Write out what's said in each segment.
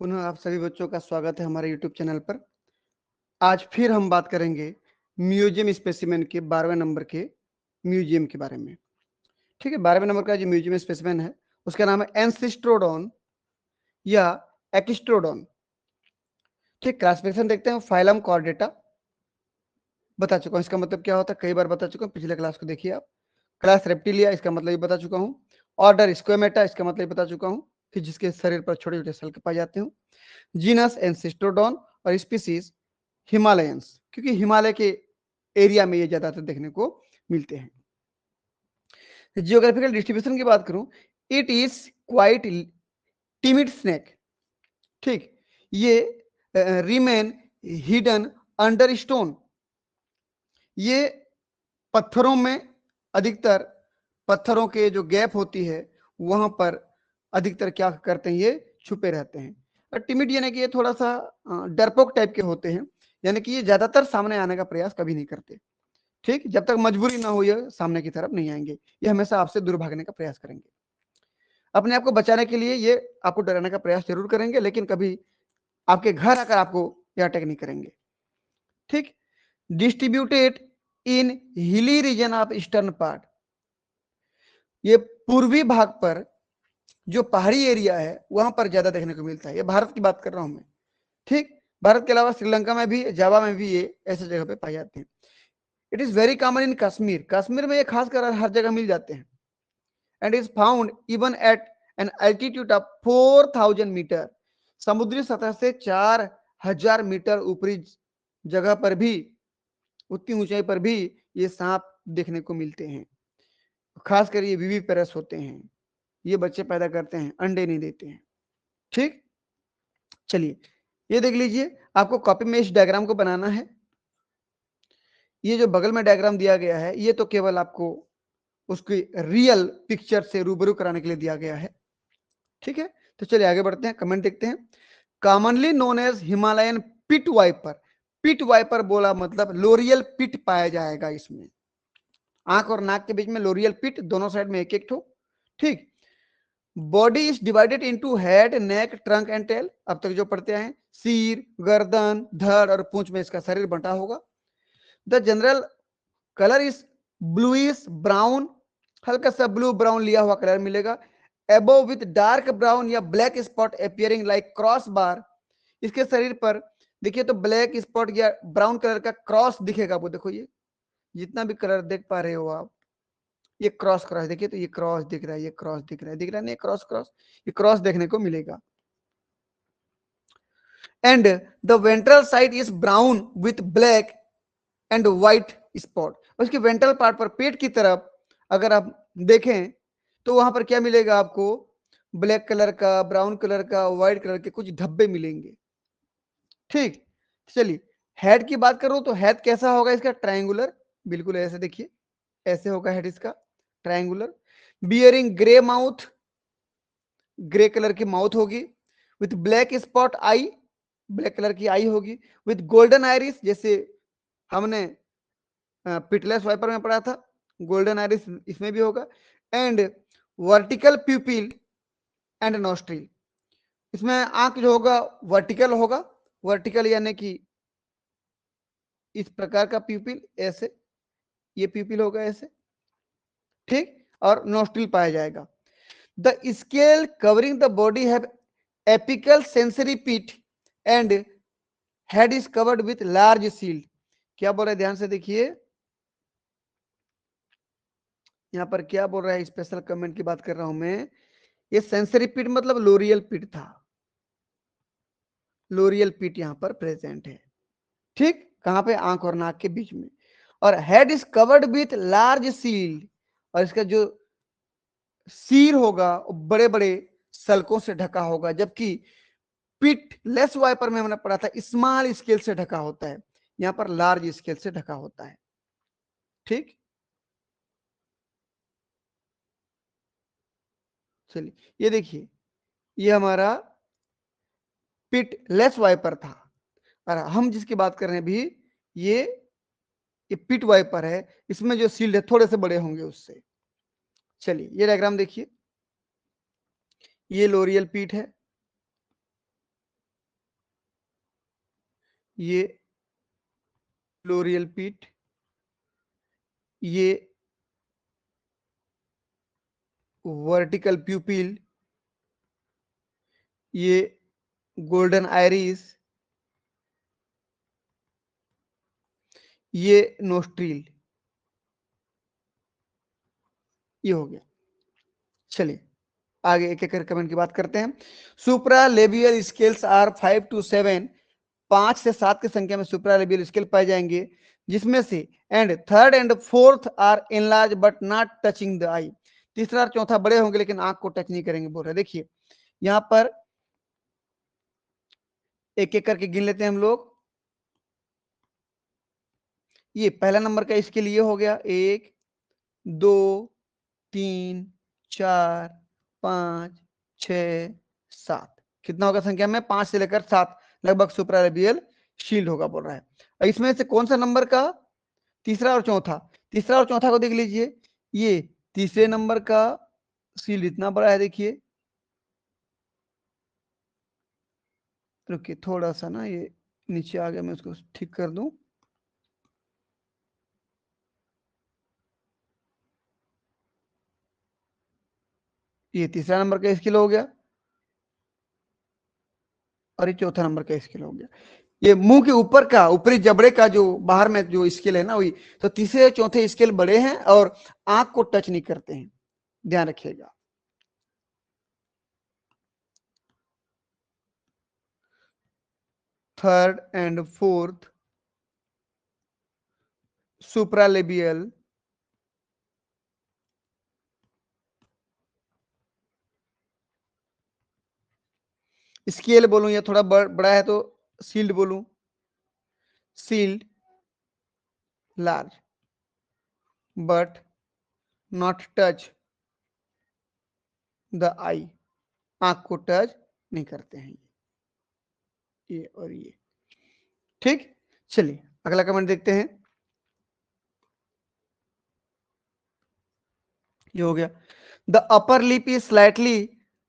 पुनः आप सभी बच्चों का स्वागत है हमारे YouTube चैनल पर। आज फिर हम बात करेंगे म्यूजियम स्पेसिमेन के 12वें नंबर के म्यूजियम के बारे में। ठीक है, 12वें नंबर का जो म्यूजियम स्पेसिमेन है उसका नाम है एंसिस्ट्रोडॉन या एक्स्ट्रोडॉन। ठीक, क्लासिफिकेशन देखते हैं। फाइलम कॉर्डेटा बता चुका हूँ, इसका मतलब क्या होता है कई बार बता चुका हूँ, पिछले क्लास को देखिए आप। क्लास रेप्टिलिया, इसका मतलब ये बता चुका हूँ। ऑर्डर स्क्वेमेटा, इसका मतलब बता चुका हूँ कि जिसके शरीर पर छोटे छोटे सेल पाए जाते हैं। जीनस एंसिस्ट्रोडॉन और स्पीसीज हिमालयंस, क्योंकि हिमालय के एरिया में ये ज्यादातर देखने को मिलते हैं। जियोग्राफिकल डिस्ट्रीब्यूशन की बात करूं, it is quite timid snake. ठीक, ये रिमेन हिडन अंडर स्टोन। ये पत्थरों में, अधिकतर पत्थरों के जो गैप होती है वहां पर अधिकतर क्या करते हैं, ये छुपे रहते हैं। और टिमिड यानी कि ये थोड़ा सा डरपोक टाइप के होते हैं, यानी कि ये ज्यादातर सामने आने का प्रयास कभी नहीं करते। ठीक, जब तक मजबूरी ना हो ये सामने की तरफ नहीं आएंगे, ये हमेशा आपसे दूर भागने का प्रयास करेंगे। अपने आप को बचाने के लिए ये आपको डराने का प्रयास जरूर करेंगे, लेकिन कभी आपके घर आकर आपको ये अटैक नहीं करेंगे। ठीक, distributed in hilly region of eastern part. ये पूर्वी भाग पर जो पहाड़ी एरिया है वहां पर ज्यादा देखने को मिलता है। ये भारत की बात कर रहा हूं मैं। ठीक, भारत के अलावा श्रीलंका में भी, जावा में भी ये ऐसे जगह पे पाए जाते हैं। It is very common in Kashmir. Kashmir में ये खासकर हर जगह मिल जाते हैं। And is found even at an altitude of 4000 metre. समुद्री सतह से 4000 मीटर ऊपरी जगह पर भी, उतनी ऊंचाई पर भी ये सांप देखने को मिलते हैं। खासकर ये विवी पेरस होते हैं। ये बच्चे पैदा करते हैं, अंडे नहीं देते हैं। ठीक, चलिए ये देख लीजिए, आपको कॉपी में इस डायग्राम को बनाना है। ये जो बगल में डायग्राम दिया गया है ये तो केवल आपको उसकी रियल पिक्चर से रूबरू कराने के लिए दिया गया है। ठीक है, तो चलिए आगे बढ़ते हैं, कमेंट देखते हैं। Commonly known as Himalayan pit viper. Pit viper बोला मतलब लोरियल पिट पाया जाएगा इसमें। आंख और नाक के बीच में लोरियल पिट, दोनों साइड में एक एक ठो। ठीक, body is divided into head, neck, trunk and tail. अब तक जो पढ़ते हैं, सिर, गर्दन, धड़ और पूंछ में इसका शरीर बंटा होगा। The general colour is bluish brown, हल्का सा ब्लू ब्राउन लिया हुआ कलर मिलेगा। एबोव विथ डार्क ब्राउन या black spot appearing like cross bar. इसके शरीर पर देखिए तो ब्लैक स्पॉट या ब्राउन कलर का क्रॉस दिखेगा। वो देखो, ये जितना भी कलर देख पा रहे हो आप, ये क्रॉस क्रॉस देखिए तो ये क्रॉस दिख रहा है, ये क्रॉस दिख रहा है, दिख रहा है नहीं, क्रॉस क्रॉस, ये क्रॉस देखने को मिलेगा। And the ventral side is brown with black and white spot. उसके वेंट्रल पार्ट पर, पेट की तरफ अगर आप देखें तो वहां पर क्या मिलेगा आपको, ब्लैक कलर का, ब्राउन कलर का, व्हाइट कलर के कुछ धब्बे मिलेंगे। ठीक, चलिए हेड की बात करूं तो हेड कैसा होगा इसका, ट्रायंगुलर, बिल्कुल ऐसे देखिए, ऐसे होगा हेड इसका, triangular. Bearing grey mouth, grey colour की माउथ होगी। With black spot I, black colour की आई होगी। विथ गोल्डन आयरिस, जैसे हमने पिटलेस वाइपर में पढ़ा था, गोल्डन आयरिस इसमें भी होगा। And vertical प्यूपिल and nostril. इसमें आंख जो होगा वर्टिकल होगा, वर्टिकल यानी कि इस प्रकार का प्यूपिल, ऐसे ये प्यूपिल होगा ऐसे। ठीक, और नोस्ट्रिल पाया जाएगा। The scale covering the body have apical sensory pit and head is covered with large shields. क्या बोल रहे हैं, ध्यान से देखिए, यहाँ पर क्या बोल रहा है, स्पेशल कमेंट की बात कर रहा हूं मैं। ये सेंसरी पिट मतलब लोरियल पिट था, लोरियल पिट यहां पर प्रेजेंट है। ठीक, कहां पे, आंख और नाक के बीच में। और head is covered with large shields, और इसका जो सीर होगा बड़े बड़े सल्कों से ढका होगा। जबकि पिट लेस वाइपर में हमने पढ़ा था स्मॉल स्केल से ढका होता है, यहां पर लार्ज स्केल से ढका होता है। ठीक, चलिए ये देखिए, ये हमारा पिट लेस वाइपर था, और हम जिसकी बात कर रहे हैं अभी, ये ये पिट वाइपर है, इसमें जो सील्ड है थोड़े से बड़े होंगे उससे। चलिए ये डायग्राम देखिए, ये लोरियल पिट है, ये लोरियल पीट, ये वर्टिकल प्यूपिल, ये गोल्डन आयरिस, ये नोस्ट्रील। ये हो गया। चलिए आगे एक एक कमेंट की बात करते हैं। सुप्रा लेबियल स्केल्स आर 5 to 7, 5 से 7 की संख्या में सुप्रा लेबियल स्केल पाए जाएंगे, जिसमें से and third and fourth are enlarge but not touching the eye. तीसरा और चौथा बड़े होंगे लेकिन आंख को टच नहीं करेंगे बोल रहे। देखिए यहां पर एक एक करके गिन लेते हैं हम लोग। ये पहला नंबर का इसके लिए हो गया, 1 2 3 4 5 6 7। कितना होगा संख्या में? 5 से लेकर 7 लगभग सुप्रालेबियल शील्ड होगा बोल रहा है। इसमें से कौन सा नंबर का? तीसरा और चौथा। तीसरा और चौथा को देख लीजिए, ये तीसरे नंबर का शील्ड इतना बड़ा है। देखिए रुकिए थोड़ा सा ना, ये नीचे आ गया, मैं उसको ठीक कर दूं। ये तीसरा नंबर का स्केल हो गया और ये चौथा नंबर का स्केल हो गया। ये मुंह के ऊपर का, ऊपरी जबड़े का जो बाहर में जो स्केल है ना, वही तो तीसरे चौथे स्केल बड़े हैं और आंख को टच नहीं करते हैं, ध्यान रखिएगा। Third and fourth supralabial scale बोलूं या थोड़ा बड़ा है तो सील्ड बोलूं? Sealed large but not touch the eye, आंख को टच नहीं करते हैं ये और ये। ठीक, चलिए अगला कमेंट देखते हैं। ये हो गया। The upper lip is slightly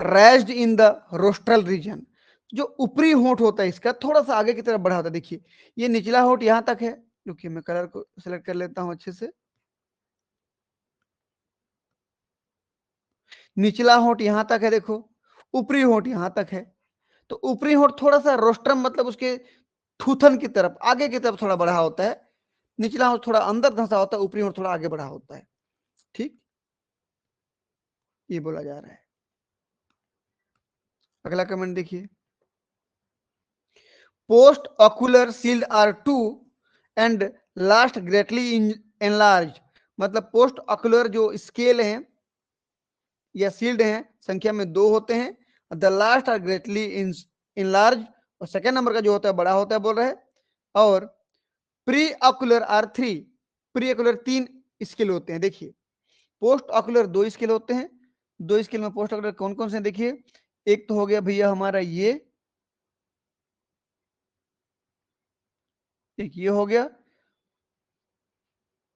raised in the rostral region. जो ऊपरी होंठ होता है इसका थोड़ा सा आगे की तरफ बढ़ा होता है। देखिए ये निचला होंठ यहां तक है, रुकिए मैं कलर को सिलेक्ट कर लेता हूं अच्छे से। निचला होंठ यहां तक है देखो, ऊपरी होंठ यहां तक है। तो ऊपरी होंठ थोड़ा सा रोस्ट्रम मतलब उसके थूथन की तरफ आगे की तरफ थोड़ा बढ़ा होता है, निचला होंठ थोड़ा अंदर धंसा होता है, ऊपरी होंठ थोड़ा आगे बढ़ा होता है। ठीक, ये बोला जा रहा है। अगला कमेंट देखिए। Post ocular shields are two and last greatly enlarge. मतलब पोस्ट ऑक्यूलर जो स्केल हैं या सील्ड हैं संख्या में 2 होते हैं। The last are greatly enlarge, और सेकेंड नंबर का जो होता है बड़ा होता है बोल रहे हैं। और pre ocular are 3, pre ocular 3 scale होते हैं। देखिए पोस्ट ऑक्यूलर 2 स्केल होते हैं। 2 स्केल में पोस्ट ऑक्यूलर कौन कौन से? देखिए एक तो हो गया भैया हमारा ये, एक ये हो गया,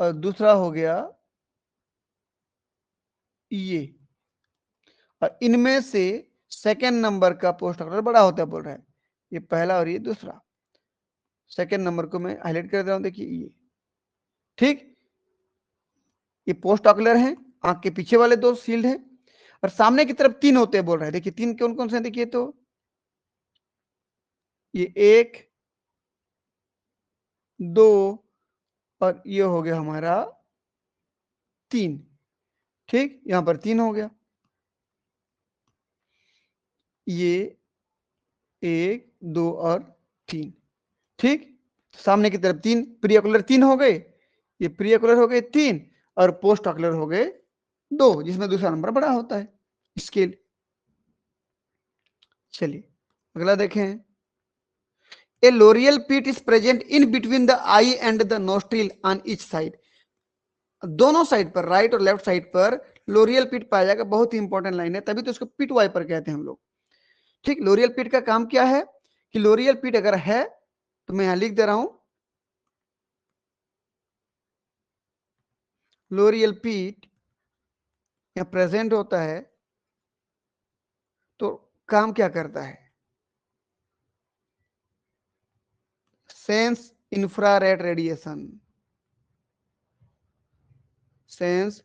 और दूसरा हो गया ये। और इनमें से सेकेंड नंबर का पोस्ट ऑक्यूलर बड़ा होता है बोल रहा है। ये पहला और ये दूसरा। सेकेंड नंबर को मैं हाईलाइट कर रहा हूं, देखिए ये। ठीक, ये पोस्ट ऑक्यूलर है, आंख के पीछे वाले 2 सील्ड हैं, और सामने की तरफ 3 होते हैं बोल रहे हैं। देखिए 3 कौन कौन से हैं? देखिए तो ये 1 2 और ये हो गया हमारा 3। ठीक, यहां पर 3 हो गया, ये 1 2 और 3। ठीक, सामने की तरफ 3 प्री ऑक्यूलर 3 हो गए, ये प्री ऑक्यूलर हो गए 3 और पोस्ट ऑक्यूलर हो गए 2, जिसमें दूसरा नंबर बड़ा होता है स्केल। चलिए अगला देखें। A loreal pit is present in between the eye and the nostril on each side. दोनों साइड पर, राइट और लेफ्ट साइड पर लोरियल पिट पाया जाएगा। बहुत ही इंपॉर्टेंट लाइन है, तभी तो इसको पिट वाइपर कहते हैं हम लोग। ठीक, लोरियल पिट का काम क्या है कि लोरियल पिट अगर है तो मैं यहां लिख दे रहा हूं, लोरियल पिट या प्रेजेंट होता है तो काम क्या करता है? Sense infrared radiation, sense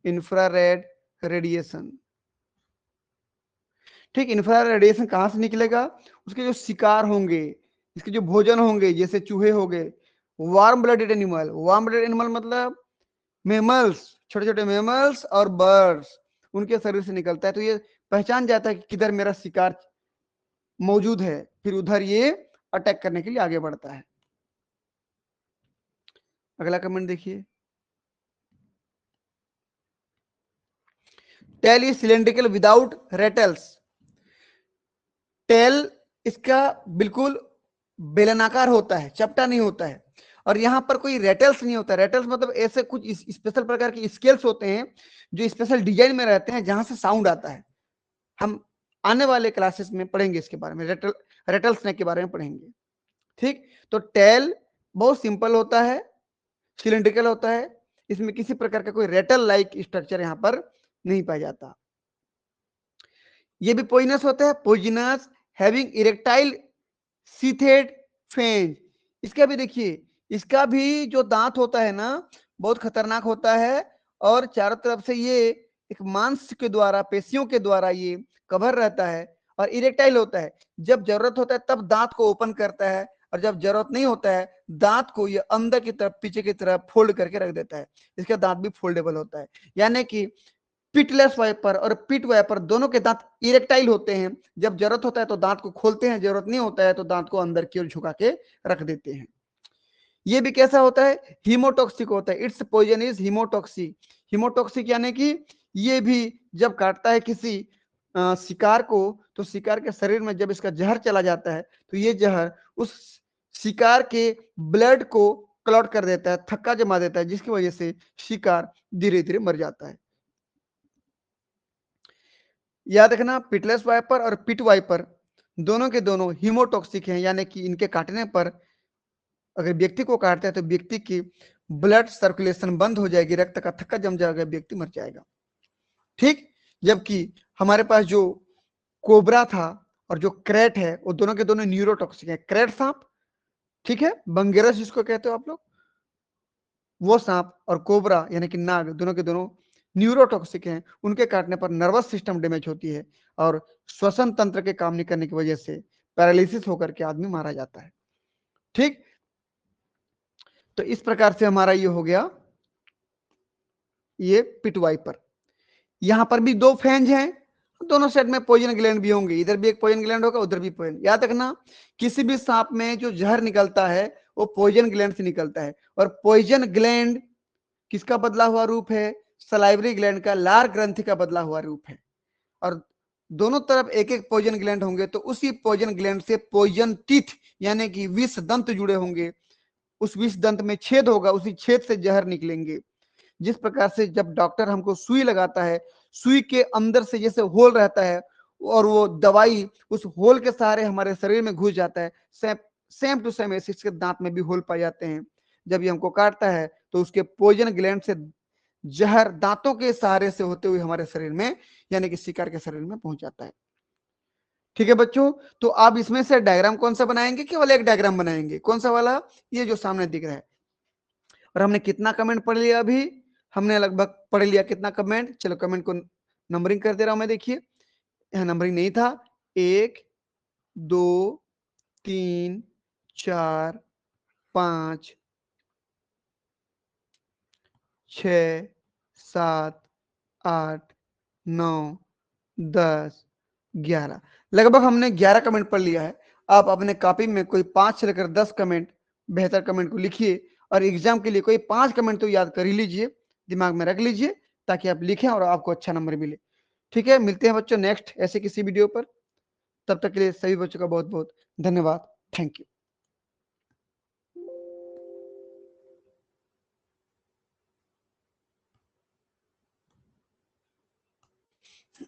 infrared radiation. ठीक, इंफ्रारेड रेडिएशन कहां से निकलेगा? उसके जो शिकार होंगे, इसके जो भोजन होंगे, जैसे चूहे हो गए, warm blooded animal, warm blooded animal मतलब मेमल्स, छोटे छोटे मेमल्स और बर्ड्स, उनके शरीर से निकलता है। तो ये पहचान जाता है कि किधर मेरा शिकार मौजूद है, फिर उधर ये अटैक करने के लिए आगे बढ़ता है। अगला कमेंट देखिए, tail is cylindrical without rattles. Tail इसका बिल्कुल बेलनाकार होता है, चपटा नहीं होता है, और यहां पर कोई रेटल्स नहीं होता। रेटल्स मतलब ऐसे कुछ स्पेशल प्रकार के स्केल्स होते हैं जो स्पेशल डिजाइन में रहते हैं, जहां से साउंड आता है। हम आने वाले क्लासेस में पढ़ेंगे इसके बारे में, रेटल स्नेक के बारे में पढ़ेंगे। ठीक, तो टेल बहुत सिंपल होता है, सिलेंड्रिकल होता है, इसमें किसी प्रकार का कोई रेटल लाइक स्ट्रक्चर यहां पर नहीं पाया जाता। ये भी पॉइजनस होता है, पॉइजनस हैविंग इरेक्टाइल सीथेड फेंज। इसका भी देखिए, इसका भी जो दांत होता है ना, बहुत खतरनाक होता है, और चारों तरफ से ये एक मांस के द्वारा, पेशियों के द्वारा ये कवर रहता है, और इरेक्टाइल होता है। जब जरूरत होता है तब दांत को ओपन करता है, और जब जरूरत नहीं होता है दांत को ये अंदर की तरफ, पीछे की तरफ फोल्ड करके रख देता है। इसका दांत भी फोल्डेबल होता है, यानी कि पिटलेस वाइपर और पिट वाइपर दोनों के दांत इरेक्टाइल होते हैं। जब जरूरत होता है तो दांत को खोलते हैं, जरूरत नहीं होता है तो दांत को अंदर की ओर झुका के रख देते हैं। ये भी कैसा होता है? हीमोटॉक्सिक होता है। Its poison is haemotoxic. Haemotoxic यानी कि ये भी जब काटता है किसी शिकार को, तो शिकार के शरीर में जब इसका जहर चला जाता है तो ये जहर उस शिकार के ब्लड को क्लॉट कर देता है, थक्का जमा देता है, जिसकी वजह से शिकार धीरे धीरे मर जाता है। याद रखना, पिटलेस वाइपर और पिट वाइपर दोनों के दोनों हीमोटॉक्सिक हैं, यानी कि इनके काटने पर अगर व्यक्ति को काटते हैं तो व्यक्ति की ब्लड सर्कुलेशन बंद हो जाएगी, रक्त का थक्का जम जाएगा, व्यक्ति मर जाएगा। ठीक, जबकि हमारे पास जो कोबरा था और जो क्रेट है, वो दोनों के दोनों न्यूरोटॉक्सिक है। क्रेट सांप, ठीक है, बंगेरस जिसको कहते हो आप लोग, वो सांप और कोबरा यानी कि नाग, दोनों के दोनों न्यूरोटॉक्सिक हैं। उनके काटने पर नर्वस सिस्टम डैमेज होती है और श्वसन तंत्र के काम नहीं करने की वजह से पैरालिसिस होकर के आदमी मारा जाता है। ठीक, तो इस प्रकार से हमारा ये हो गया ये पिट वाइपर। यहां पर भी दो फेंज हैं, दोनों साइड में पॉइजन ग्लैंड भी होंगे, इधर भी एक पॉइजन ग्लैंड होगा, उधर भी पॉइजन। याद रखना, किसी भी सांप में जो जहर निकलता है वो पॉइजन ग्लैंड से निकलता है, और पॉइजन ग्लैंड किसका बदला हुआ रूप है? सलाइवरी ग्लैंड का, लार ग्रंथि का बदला हुआ रूप है। और दोनों तरफ एक एक पॉइजन ग्लैंड होंगे, तो उसी पॉइजन ग्लैंड से पॉइजन टीथ यानी कि विष दंत जुड़े होंगे। उस विष दंत में छेद होगा, उसी छेद से जहर निकलेंगे। जिस प्रकार से जब डॉक्टर हमको सुई लगाता है, सुई के अंदर से जैसे होल रहता है और वो दवाई उस होल के सहारे हमारे शरीर में घुस जाता है, सेम टू सेम ऐसे इसके दांत में भी होल पाए जाते हैं। जब ये हमको काटता है तो उसके पॉइजन ग्लैंड से जहर दांतों के सहारे से होते हुए हमारे शरीर में यानी कि शिकार के शरीर में पहुंच जाता है। ठीक है बच्चों, तो आप इसमें से डायग्राम कौन सा बनाएंगे? केवल एक डायग्राम बनाएंगे। कौन सा वाला? ये जो सामने दिख रहा है। और हमने कितना कमेंट पढ़ लिया? अभी हमने लगभग पढ़ लिया कितना कमेंट? चलो कमेंट को नंबरिंग कर दे रहा हूं मैं। देखिए, यहां नंबरिंग नहीं था। 1 2 3 4 5 6 7 8 9 10 11, लगभग हमने 11 कमेंट पढ़ लिया है। आप अपने कॉपी में कोई 5 से लेकर 10 कमेंट, बेहतर कमेंट को लिखिए, और एग्जाम के लिए कोई 5 कमेंट तो याद कर ही लीजिए, दिमाग में रख लीजिए, ताकि आप लिखें और आपको अच्छा नंबर मिले। ठीक है, मिलते हैं बच्चों नेक्स्ट ऐसे किसी वीडियो पर। तब तक के लिए सभी बच्चों का बहुत बहुत धन्यवाद। Thank you.